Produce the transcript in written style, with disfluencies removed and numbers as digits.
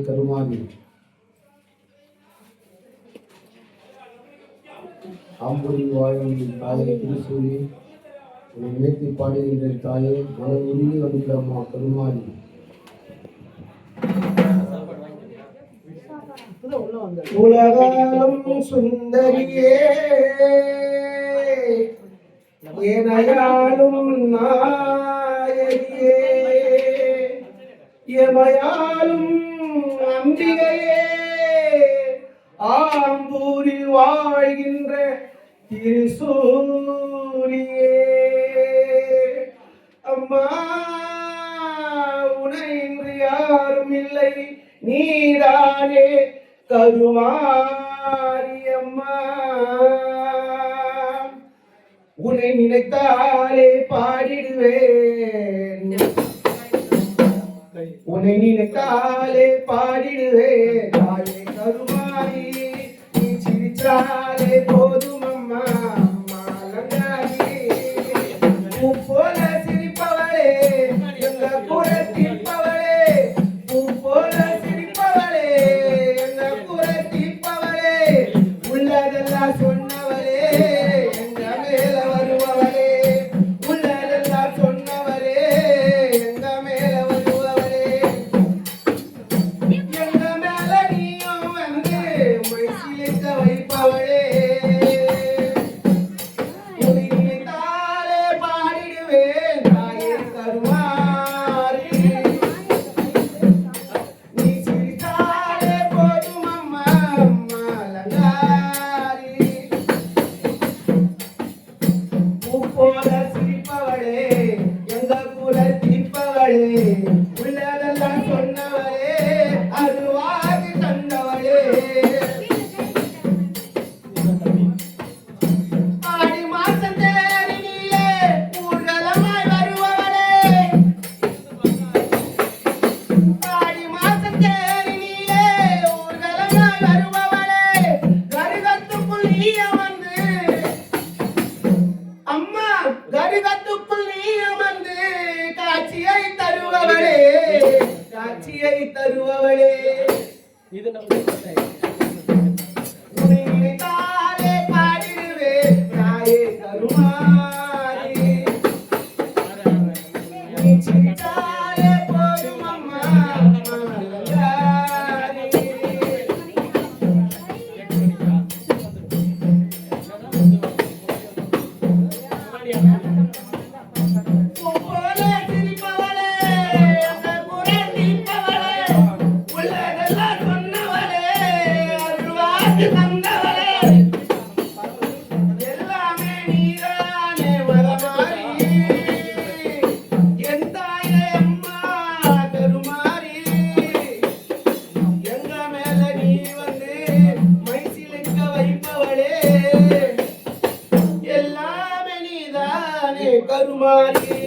கருமாதி ஆம்பூரி வாழும் தாயை திருசூரி உன்னை நினைத்து பாடுகின்ற தாயை மன உருகி வந்துள்ளம்மா கருமாதி. உலகம் சுந்தரியே ஏனையாலும் நாயகியே எமையாலும் அம்பிகையே ஆம்பூரில் வாழ்கின்ற திருசூரியே அம்மா உனை இன்று யாரும் இல்லை நீதானே கருமாரி அம்மா. உன்னை நினைத்தாலே பாடிடுவேன் உன்னை நினைத்தாலே பாடிடுவேன் தாயே கருமாரி நீ சிரிச்சாலே போதும் அம்மா மாலங்காரி பூ போல சிரிப்பவளே எங்க குரத்திப்பவளே பூ போல சிரிப்பவளே எங்க குரத்திப்பவளே உள்ளதெல்லாம் சொன்னவளே எங்க மேல வருபவளே உள்ளதெல்லாம் சொன்னவளே எங்க மேல வருபவளே எங்க மேல நீயும் வந்து மைசிலிக்க வைப்பவளே உன்னை நினைத்தாலே பாடிடுவேன் தாயே கருமாரி நீ சிரித்தாலே போதும் அம்மா மாலங்காரி பூ போல சிரிப்பவளே எங்க குல தீர்ப்பவளே உள்ளதெல்லாம் சொன்னவளே அருவாதி தந்தவளே ஆடி மாசம் தேரினிலே ஊர்வலமாய் வருபவளே ஆடி மாசம் தேரினிலே ஊர்வலமாய் வருபவளே கருகத்துக்குள் நீய வந்து அம்மா கருகத்துக்குள் நீய வந்து காட்சியை தருபவளே காட்சியை தருபவளே உன்னை நினைத்தாலே பாடிடுவேன் தாயே கருமாரி நீ சிரித்தாலே போதும் அம்மா மாலங்காரி பூ போல சிரிப்பவளே எங்க குரத்திப்பவளே உள்ளதெல்லாம் சொன்னவளே அருள்வாக்கு தந்தவளே எல்லாமே நீதானே வரமாரி என் தாயே அம்மா கருமாரி எங்க மேல நீ வந்து மைசிலிக்க வைப்பவளே எல்லாமே நீதானே கருமாரி.